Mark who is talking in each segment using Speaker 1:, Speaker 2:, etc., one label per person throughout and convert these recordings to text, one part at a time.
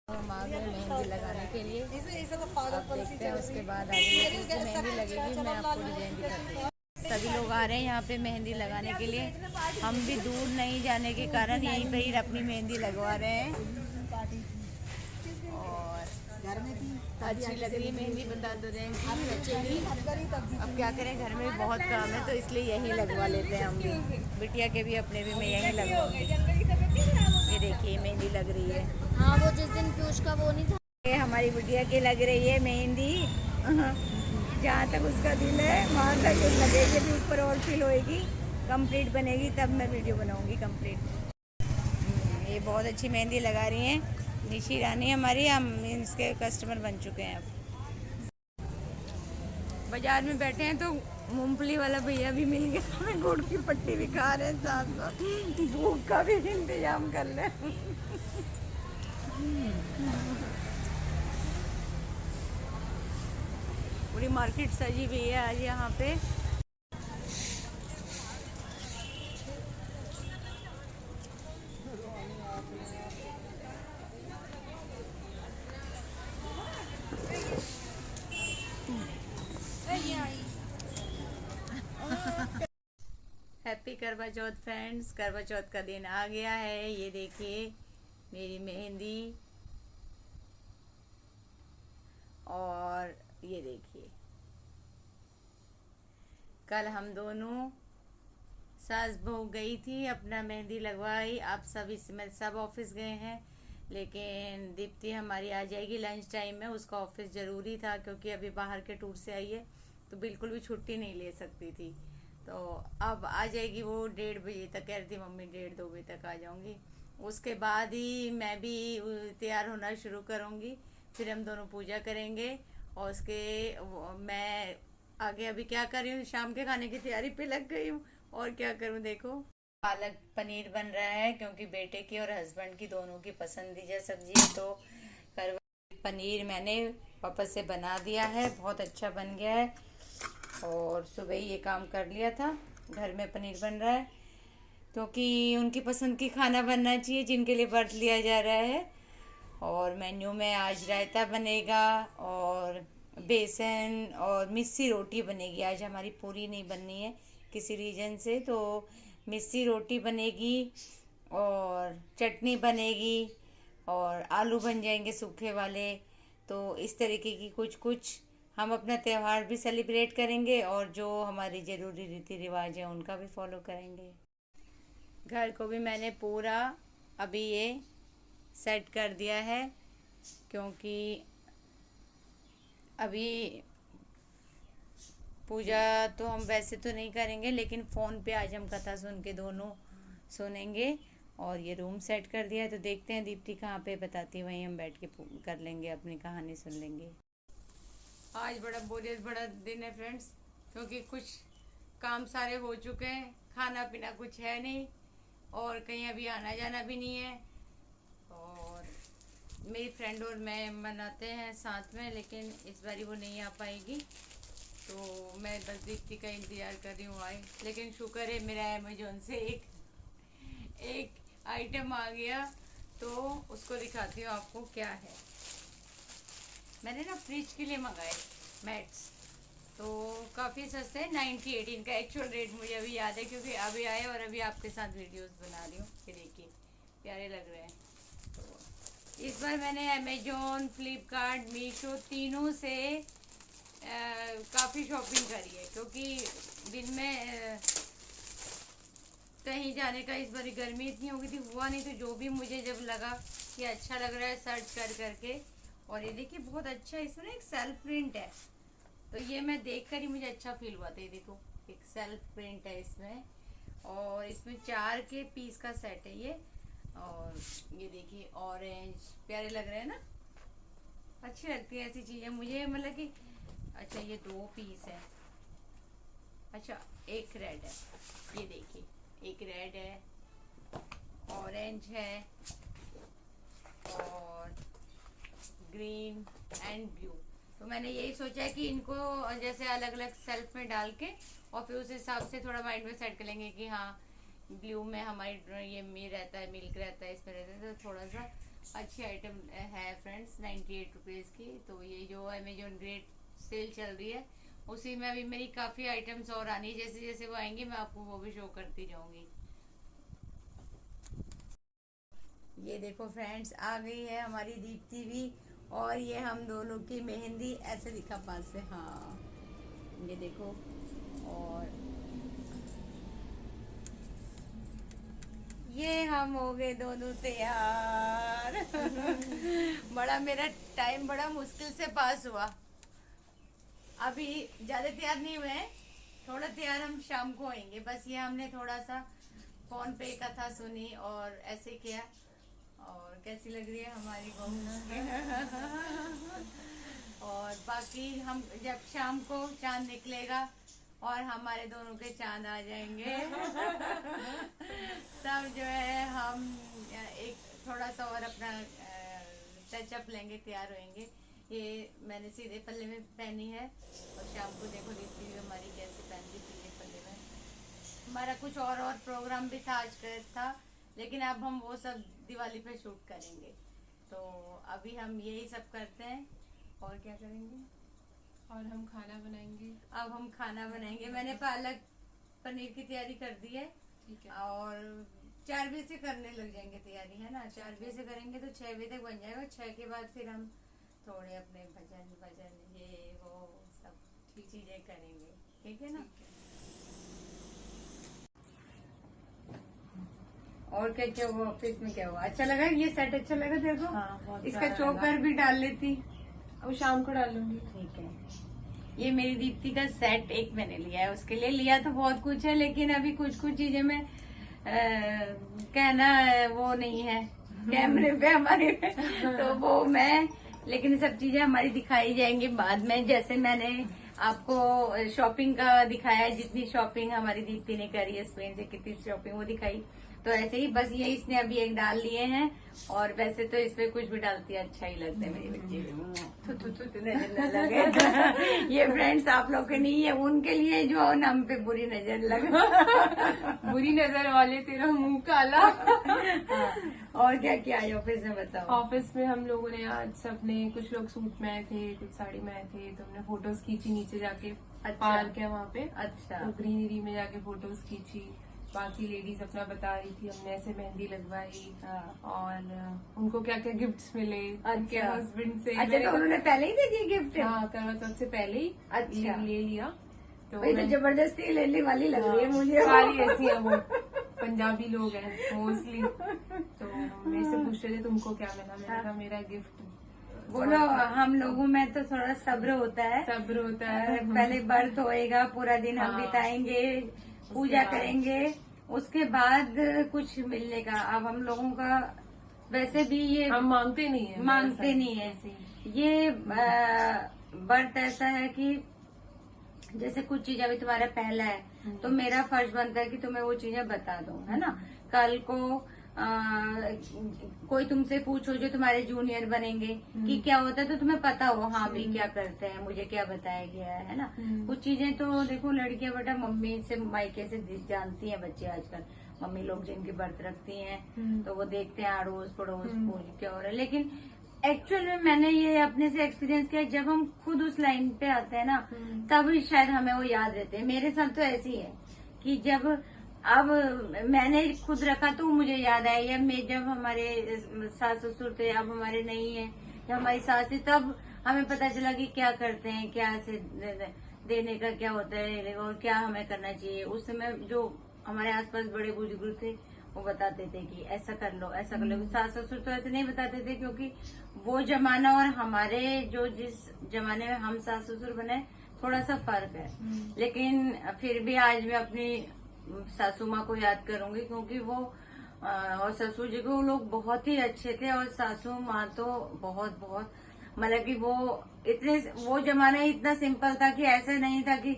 Speaker 1: हम आ गए मेहंदी लगाने के लिए। आप देखते हैं उसके बाद आगे जैसे मेहंदी लगेगी मैं आपको डिजाइन दिखाती हूँ। सभी लोग आ रहे हैं यहाँ पे मेहंदी लगाने के लिए। हम भी दूर नहीं जाने के कारण यहीं पर ही अपनी मेहंदी लगवा रहे हैं। और घर में भी अच्छी लग रही है मेहंदी, बता तो रहे हैं। अब क्या करें, घर में भी बहुत काम है तो इसलिए यहीं लगवा लेते हैं हम भी। बिटिया के भी अपने भी मैं यहीं लगवाऊंगी। ये देखिए मेहंदी लग रही है।
Speaker 2: हाँ, वो जिस दिन पीयूष का वो नहीं था।
Speaker 1: ये हमारी बिटिया की लग रही है मेहंदी। जहाँ तक उसका दिल है वहाँ तक लगेगी, भी ऊपर और फील होएगी, कंप्लीट बनेगी तब मैं वीडियो बनाऊंगी कंप्लीट। ये बहुत अच्छी मेहंदी लगा रही हैं निशी रानी हमारी। हम इसके कस्टमर बन चुके हैं। अब बाजार में बैठे हैं तो मूंगफली वाला भैया भी मिल गया, हमें गुड़ की पट्टी भी खा रहे हैं, साथ साथ भूख का भी इंतजाम कर ले। पूरी मार्केट सजी हुई है आज यहाँ पे। हैप्पी करवा चौथ फ्रेंड्स, करवा चौथ का दिन आ गया है। ये देखिए मेरी मेहंदी, और ये देखिए कल हम दोनों सास बहू गई थी, अपना मेहंदी लगवाई। आप सब इसमें सब ऑफिस गए हैं, लेकिन दीप्ति हमारी आ जाएगी लंच टाइम में। उसका ऑफिस ज़रूरी था क्योंकि अभी बाहर के टूर से आई है तो बिल्कुल भी छुट्टी नहीं ले सकती थी। तो अब आ जाएगी वो 1:30 बजे तक, कह रही थी मम्मी 1:30-2 बजे तक आ जाऊंगी। उसके बाद ही मैं भी तैयार होना शुरू करूंगी, फिर हम दोनों पूजा करेंगे। और उसके मैं आगे अभी क्या कर रही हूँ, शाम के खाने की तैयारी पे लग गई हूँ। और क्या करूँ देखो, पालक पनीर बन रहा है क्योंकि बेटे की और हस्बैंड की दोनों की पसंदीदा सब्जी है। तो करवा पनीर मैंने वापस से बना दिया है, बहुत अच्छा बन गया है। और सुबह ही ये काम कर लिया था। घर में पनीर बन रहा है क्योंकि उनकी पसंद की खाना बनना चाहिए जिनके लिए व्रत लिया जा रहा है। और मेन्यू में आज रायता बनेगा और बेसन और मिस्सी रोटी बनेगी। आज हमारी पूरी नहीं बननी है किसी रीजन से, तो मिस्सी रोटी बनेगी और चटनी बनेगी और आलू बन जाएंगे सूखे वाले। तो इस तरीके की कुछ कुछ हम अपना त्यौहार भी सेलिब्रेट करेंगे और जो हमारी ज़रूरी रीति रिवाज है उनका भी फॉलो करेंगे। घर को भी मैंने पूरा अभी ये सेट कर दिया है क्योंकि अभी पूजा तो हम वैसे तो नहीं करेंगे, लेकिन फ़ोन पे आज हम कथा सुन के दोनों सुनेंगे। और ये रूम सेट कर दिया है तो देखते हैं दीप्ति कहाँ पे बताती है, वहीं हम बैठ के कर लेंगे, अपनी कहानी सुन लेंगे। आज बड़ा बोरियत बड़ा दिन है फ्रेंड्स, क्योंकि कुछ काम सारे हो चुके हैं, खाना पीना कुछ है नहीं और कहीं अभी आना जाना भी नहीं है। और मेरी फ्रेंड और मैं मनाते हैं साथ में, लेकिन इस बारी वो नहीं आ पाएगी तो मैं बस दीप्ति का इंतज़ार कर रही हूँ आए। लेकिन शुक्र है मेरा अमेजोन से एक आइटम आ गया, तो उसको दिखाती हूँ आपको क्या है। मैंने ना फ्रिज के लिए मंगाए मैट्स, तो काफ़ी सस्ते हैं, 98 इनका एक्चुअल रेट मुझे अभी याद है क्योंकि अभी आए और अभी आपके साथ वीडियोस बना रही हूँ। ये देखिए प्यारे लग रहे हैं। तो इस बार मैंने अमेजोन, फ्लिपकार्ट, मीशो तीनों से काफ़ी शॉपिंग करी है क्योंकि दिन में कहीं जाने का, इस बार गर्मी इतनी हो गई थी, हुआ नहीं। तो जो भी मुझे जब लगा कि अच्छा लग रहा है सर्च कर करके, और ये देखिए बहुत अच्छा, इसमें ना एक सेल्फ प्रिंट है तो ये मैं देख कर ही मुझे अच्छा फील हुआ था। ये देखो एक सेल्फ प्रिंट है इसमें, और इसमें 4 के पीस का सेट है ये। और ये देखिए ऑरेंज प्यारे लग रहे हैं ना, अच्छी लगती है ऐसी चीजें मुझे, मतलब कि अच्छा ये 2 पीस है, अच्छा एक रेड है, ये देखिए एक रेड है, ऑरेंज है और ग्रीन एंड ब्लू। तो मैंने यही सोचा है कि इनको जैसे अलग अलग सेल्फ में डाल के और फिर उस हिसाब से थोड़ा माइंड में सेट कर लेंगे कि हाँ ब्लू में हमारी ये रहता है, मिल्क रहता है, इसमें रहता है, तो थोड़ा सा अच्छी आइटम है फ्रेंड्स, 98 रुपीज़ की। तो ये जो अमेजोन ग्रेट सेल चल रही है उसी में अभी मेरी काफ़ी आइटम्स और आनी है। जैसे जैसे वो आएंगी मैं आपको वो भी शो करती जाऊंगी। ये देखो फ्रेंड्स, आ गई है हमारी दीप्ति भी। और ये हम दोनों की मेहंदी, ऐसे दिखा पास से, हाँ ये देखो। और ये हम हो गए दोनों तैयार। बड़ा मेरा टाइम बड़ा मुश्किल से पास हुआ। अभी ज्यादा तैयार नहीं हुए हैं, थोड़ा तैयार हम शाम को होंगे। बस ये हमने थोड़ा सा फोन पे कथा सुनी और ऐसे किया। और कैसी लग रही है हमारी बहू? और बाकी हम जब शाम को चांद निकलेगा और हमारे दोनों के चांद आ जाएंगे, तब जो है हम एक थोड़ा सा और अपना टचअप लेंगे, तैयार होंगे। ये मैंने सीधे पल्ले में पहनी है और शाम को देखो दीप्ति भी हमारी कैसे पहनती सीधे पल्ले में। हमारा कुछ और प्रोग्राम भी था आज था, लेकिन अब हम वो सब दिवाली पे शूट करेंगे। तो अभी हम यही सब करते हैं। और क्या करेंगे?
Speaker 3: और हम खाना बनाएंगे।
Speaker 1: अब हम खाना बनाएंगे। मैंने पालक पनीर की तैयारी कर दी है।
Speaker 3: ठीक है।
Speaker 1: और 4 बजे से करने लग जाएंगे तैयारी, है ना? 4 बजे से करेंगे तो 6 बजे तक बन जाएगा। 6 के बाद फिर हम थोड़े अपने भजन ये वो सब चीजें करेंगे। ठीक है ना? और क्या क्या हुआ ऑफिस में? क्या हुआ? अच्छा लगा ये सेट? अच्छा लगा तेरे को?
Speaker 3: हाँ, बहुत
Speaker 1: इसका
Speaker 3: प्यारा
Speaker 1: चोकर
Speaker 3: लगा।
Speaker 1: भी डाल लेती।
Speaker 3: अब शाम को डालूंगी।
Speaker 1: ठीक है। ये मेरी दीप्ति का सेट एक मैंने लिया है। उसके लिए लिया तो बहुत कुछ है, लेकिन अभी कुछ कुछ चीजें में कहना वो नहीं है कैमरे पे हमारे पे। तो वो मैं, लेकिन ये सब चीजें हमारी दिखाई जाएंगी बाद में। जैसे मैंने आपको शॉपिंग का दिखाया, जितनी शॉपिंग हमारी दीप्ति ने करी है स्पेन से, कितनी शॉपिंग वो दिखाई। तो ऐसे ही बस ये इसने अभी एक डाल लिए हैं। और वैसे तो इसपे कुछ भी डालती है अच्छा ही लगता है मेरे बच्चे। थू नजर न लगे। ये फ्रेंड्स आप लोग के नहीं है, उनके लिए जो हम पे बुरी नजर लगे।
Speaker 3: बुरी नजर वाले तेरा मुंह काला।
Speaker 1: और क्या किया है ऑफिस में बताओ?
Speaker 3: ऑफिस में हम लोगों ने आज सबने, कुछ लोग सूट में आए थे, कुछ साड़ी में आए थे, तो हमने फोटोज खींची नीचे जाके।
Speaker 1: अच्छा।
Speaker 3: पार्क है वहाँ पे।
Speaker 1: अच्छा।
Speaker 3: तो ग्रीनरी में जाके फोटोज खींची। बाकी लेडीज अपना बता रही थी, हमने ऐसे मेहंदी लगवाई।
Speaker 1: हाँ।
Speaker 3: और उनको क्या क्या गिफ्ट्स मिले उनके
Speaker 1: अच्छा।
Speaker 3: हस्बैंड से।
Speaker 1: अच्छा, तो उन्होंने पहले ही दे दिए गिफ्ट?
Speaker 3: हाँ, करवा चौथ से पहले ही
Speaker 1: अच्छा।
Speaker 3: ले लिया। तो
Speaker 1: वही तो जबरदस्ती लेने वाली लग रही है मुझे।
Speaker 3: सारी ऐसी है, वो पंजाबी लोग हैं मोस्टली। तो मेरे से पूछ रहे थे तुमको क्या मिला? मैंने कहा मेरा गिफ्ट।
Speaker 1: बोलो, हम लोगों में तो थोड़ा सब्र होता है।
Speaker 3: सब्र होता है।
Speaker 1: पहले व्रत होएगा, पूरा दिन हम
Speaker 3: हाँ।
Speaker 1: बिताएंगे, पूजा
Speaker 3: बाद।
Speaker 1: करेंगे, उसके बाद कुछ मिलने का। अब हम लोगों का वैसे भी ये
Speaker 3: हम मांगते नहीं है।
Speaker 1: मांगते नहीं है।
Speaker 3: ऐसे ही।
Speaker 1: ये व्रत ऐसा है कि जैसे कुछ चीज अभी तुम्हारा पहला है तो मेरा फर्ज बनता है कि तुम्हें वो चीजें बता दूं, है ना? कल को कोई तुमसे पूछो जो तुम्हारे जूनियर बनेंगे कि क्या होता है, तो तुम्हें पता हो हाँ भी क्या करते हैं, मुझे क्या बताया गया है ना? कुछ चीजें तो देखो लड़कियां बेटा मम्मी से मायके से जानती हैं। बच्चे आजकल मम्मी लोग जिनकी व्रत रखती हैं तो वो देखते हैं अड़ोस पड़ोस क्या हो रहा है। लेकिन एक्चुअल में मैंने ये अपने से एक्सपीरियंस किया, जब हम खुद उस लाइन पे आते हैं ना तब शायद हमें वो याद रहते हैं। मेरे साथ तो ऐसी है कि जब अब मैंने खुद रखा तो मुझे याद आया, या मैं जब हमारे सास ससुर थे, अब हमारे नहीं है, जब हमारी सास थी तब हमें पता चला कि क्या करते हैं, क्या से देने का क्या होता है और क्या हमें करना चाहिए। उस समय जो हमारे आसपास बड़े बुजुर्ग थे वो बताते थे कि ऐसा कर लो ऐसा कर लो। सास ससुर तो ऐसे नहीं बताते थे, क्योंकि वो जमाना और हमारे जो जिस जमाने में हम सास ससुर बने थोड़ा सा फर्क है। लेकिन फिर भी आज मैं अपनी सासू माँ को याद करूंगी, क्योंकि वो और ससुर जी को वो लोग बहुत ही अच्छे थे। और सासू माँ तो बहुत बहुत मतलब कि वो जमाना ही इतना सिंपल था कि ऐसे नहीं था कि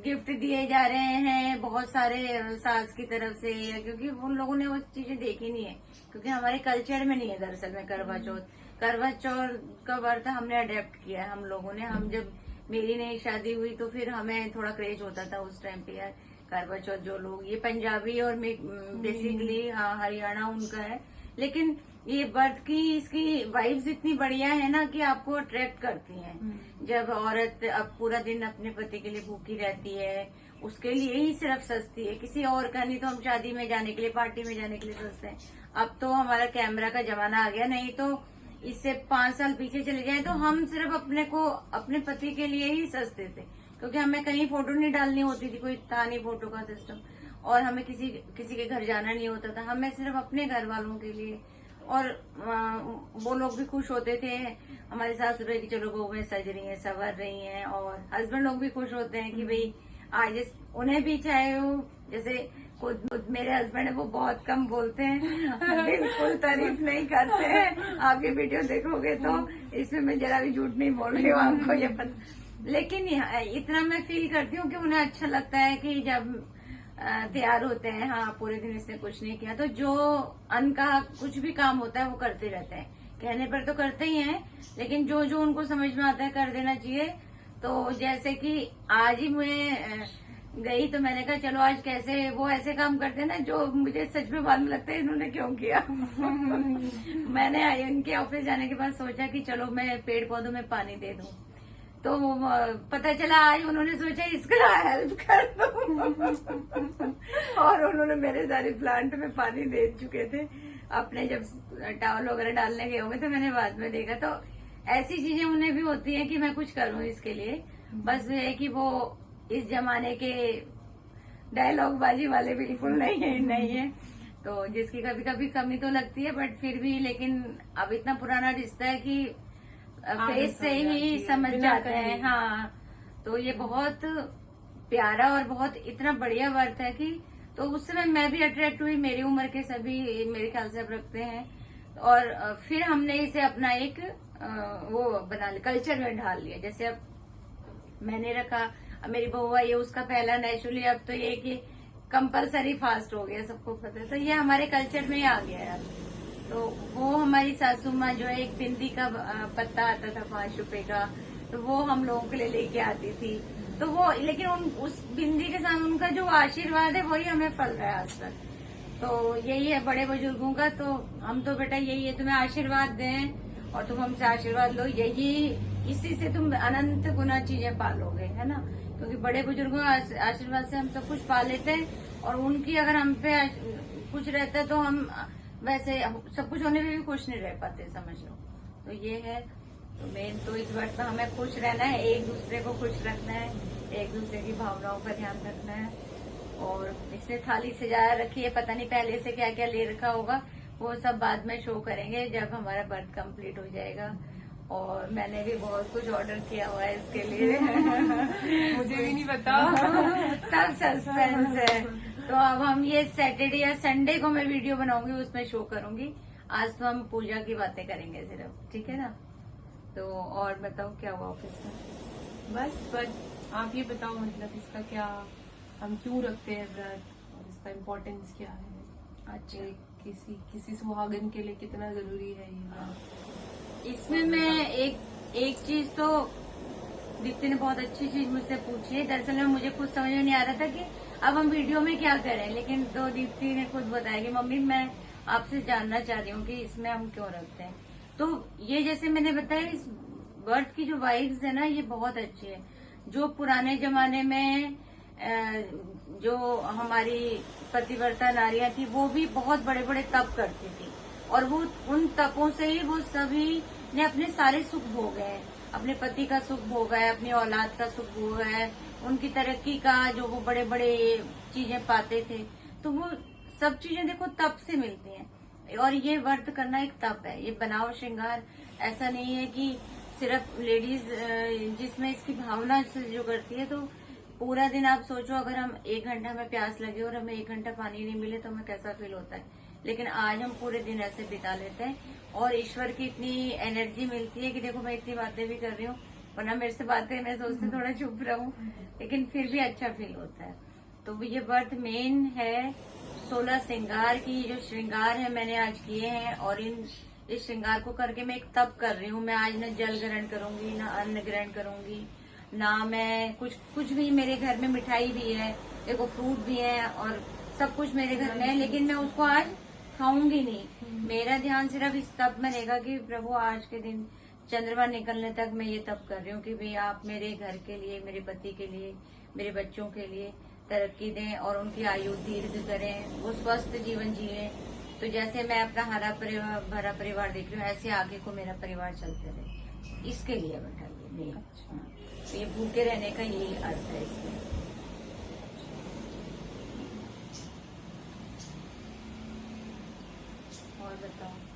Speaker 1: गिफ्ट दिए जा रहे हैं बहुत सारे सास की तरफ से, क्योंकि उन लोगों ने वो चीजें देखी नहीं है, क्योंकि हमारे कल्चर में नहीं है दरअसल में। करवा चौथ का व्रत हमने अडेप्ट किया है हम लोगों ने। हम जब मेरी नई शादी हुई तो फिर हमें थोड़ा क्रेज होता था उस टाइम पे, यार करवा चौथ जो लोग ये पंजाबी और बेसिकली हाँ हरियाणा उनका है, लेकिन ये व्रत की इसकी वाइब्स इतनी बढ़िया है ना कि आपको अट्रैक्ट करती हैं। जब औरत अब पूरा दिन अपने पति के लिए भूखी रहती है, उसके लिए ही सिर्फ सजती है, किसी और का नहीं। तो हम शादी में जाने के लिए, पार्टी में जाने के लिए सजते हैं। अब तो हमारा कैमरा का जमाना आ गया, नहीं तो इससे 5 साल पीछे चले जाए तो हम सिर्फ अपने पति के लिए ही सजते थे, क्योंकि हमें कहीं फोटो नहीं डालनी होती थी, कोई था नहीं फोटो का सिस्टम, और हमें किसी के घर जाना नहीं होता था। हमें सिर्फ अपने घर वालों के लिए, और वो लोग भी खुश होते थे हमारे सास ससुर की, चलो बहुएं सज रही हैं, संवर रही हैं, और हस्बैंड लोग भी खुश होते हैं कि भाई आज उन्हें भी, चाहे वो जैसे खुद मेरे हस्बैंड है वो बहुत कम बोलते हैं, बिल्कुल तारीफ नहीं करते हैं। आप ये वीडियो देखोगे तो इसमें मैं जरा भी झूठ नहीं बोल रही हूँ, आपको ये पता। लेकिन इतना मैं फील करती हूँ कि उन्हें अच्छा लगता है कि जब तैयार होते हैं, हाँ पूरे दिन इसने कुछ नहीं किया, तो जो अनकहा कुछ भी काम होता है वो करते रहते हैं। कहने पर तो करते ही हैं, लेकिन जो जो उनको समझ में आता है कर देना चाहिए। तो जैसे कि आज ही मैं गई तो मैंने कहा चलो आज कैसे वो ऐसे काम करते हैं ना जो मुझे सच में मालूम लगता है इन्होंने क्यों किया। मैंने इनके ऑफिस जाने के बाद सोचा कि चलो मैं पेड़ पौधों में पानी दे दूं, तो पता चला आज उन्होंने सोचा इसका हेल्प कर दो। और उन्होंने मेरे सारे प्लांट में पानी दे चुके थे। अपने जब टावल वगैरह डालने गए होंगे तो मैंने बाद में देखा। तो ऐसी चीजें उन्हें भी होती है कि मैं कुछ करूं इसके लिए। बस ये है कि वो इस जमाने के डायलॉग बाजी वाले बिल्कुल नहीं है। तो जिसकी कभी कभी कमी तो लगती है, बट फिर भी, लेकिन अब इतना पुराना रिश्ता है कि फेस से ही समझ जाते हैं। हाँ, तो ये बहुत प्यारा और बहुत इतना बढ़िया व्रत है कि, तो उस समय मैं भी अट्रैक्ट हुई, मेरी उम्र के सभी मेरे ख्याल से अब रखते हैं। और फिर हमने इसे अपना एक वो बना लिया, कल्चर में ढाल लिया। जैसे अब मैंने रखा, अब मेरी बहू आई है, उसका पहला नेचुरली, अब तो ये कि कंपलसरी फास्ट हो गया, सबको पता है। तो ये हमारे कल्चर में ही आ गया है। तो वो हमारी सासू माँ जो है, एक बिंदी का पत्ता आता था 5 रुपए का, तो वो हम लोगों के लिए लेके आती थी। तो वो, लेकिन उस बिंदी के साथ उनका जो आशीर्वाद है वही हमें फल रहा है आज तक। तो यही है बड़े बुजुर्गों का। तो हम तो बेटा यही है, तुम्हें आशीर्वाद दें और तुम हमसे आशीर्वाद लो, यही इसी से तुम अनंत गुना चीजें पालोगे, है ना। क्योंकि बड़े बुजुर्गों के आशीर्वाद से हम सब कुछ पा लेते हैं, और उनकी अगर हम पे कुछ रहता है तो हम वैसे सब कुछ होने में भी खुश नहीं रह पाते, समझ लो। तो ये है। तो मेन तो इस बार तो हमें खुश रहना है, एक दूसरे को खुश रखना है, एक दूसरे की भावनाओं का ध्यान रखना है। और इसने थाली सजाया रखी है, पता नहीं पहले से क्या क्या ले रखा होगा, वो सब बाद में शो करेंगे जब हमारा व्रत कंप्लीट हो जाएगा। और मैंने भी बहुत कुछ ऑर्डर किया हुआ है इसके लिए।
Speaker 3: मुझे भी नहीं पता।
Speaker 1: सब सस्पेंस है। तो अब हम ये सैटरडे या संडे को मैं वीडियो बनाऊंगी, उसमें शो करूंगी। आज तो हम पूजा की बातें करेंगे सिर्फ, ठीक है ना। तो और बताओ क्या हुआ ऑफिस में?
Speaker 3: बस आप ये बताओ, मतलब इसका क्या, हम क्यों रखते हैं व्रत और इसका इम्पोर्टेंस क्या है?
Speaker 1: अच्छा,
Speaker 3: किसी सुहागन के लिए कितना जरूरी है ये व्रत?
Speaker 1: इसमें मैं एक चीज तो दीप्ति ने बहुत अच्छी चीज मुझसे पूछी है। दरअसल में मुझे खुद समझ में नहीं आ रहा था कि अब हम वीडियो में क्या करें, लेकिन तो दीप्ति ने खुद बताया कि मम्मी मैं आपसे जानना चाह रही हूँ कि इसमें हम क्यों रखते हैं। तो ये जैसे मैंने बताया, इस व्रत की जो वाइब्स है ना, ये बहुत अच्छी है। जो पुराने जमाने में जो हमारी पतिव्रता नारियां थी, वो भी बहुत बड़े बड़े तप करती थी, और वो उन तपों से ही वो सभी ने अपने सारे सुख भोगे हैं। अपने पति का सुख भोगा है, अपनी औलाद का सुख भोगा है, उनकी तरक्की का जो वो बड़े बड़े चीजें पाते थे। तो वो सब चीजें देखो तप से मिलती हैं, और ये व्रत करना एक तप है। ये बनाव श्रृंगार ऐसा नहीं है कि सिर्फ लेडीज जिसमें इसकी भावना से जो करती है। तो पूरा दिन आप सोचो, अगर हम 1 घंटा हमें प्यास लगे और हमें 1 घंटा पानी नहीं मिले तो हमें कैसा फील होता है। लेकिन आज हम पूरे दिन ऐसे बिता लेते हैं, और ईश्वर की इतनी एनर्जी मिलती है कि देखो मैं इतनी बातें भी कर रही हूँ, वरना मेरे से बातें मैं सोचती थोड़ा चुप रहूं, लेकिन फिर भी अच्छा फील होता है। तो ये व्रत मेन है 16 श्रृंगार की, जो श्रृंगार है मैंने आज किए हैं, और इस श्रृंगार को करके मैं एक तप कर रही हूँ। मैं आज न जल ग्रहण करूंगी, न अन्न ग्रहण करूंगी, ना मैं कुछ भी। मेरे घर में मिठाई भी है, देखो फ्रूट भी है, और सब कुछ मेरे घर में है, लेकिन मैं उसको आज खाऊंगी नहीं। मेरा ध्यान सिर्फ इस तब में रहेगा कि प्रभु आज के दिन चंद्रमा निकलने तक मैं ये तब कर रही हूँ कि भाई आप मेरे घर के लिए, मेरे पति के लिए, मेरे बच्चों के लिए तरक्की दें और उनकी आयु दीर्घ करें, वो स्वस्थ जीवन जिए। तो जैसे मैं अपना भरा परिवार देख रही हूँ, ऐसे आगे को मेरा परिवार चलते रहे, इसके लिए बेटा ये मेन। तो ये भूखे रहने का यही अर्थ है इसमें। और बताओ।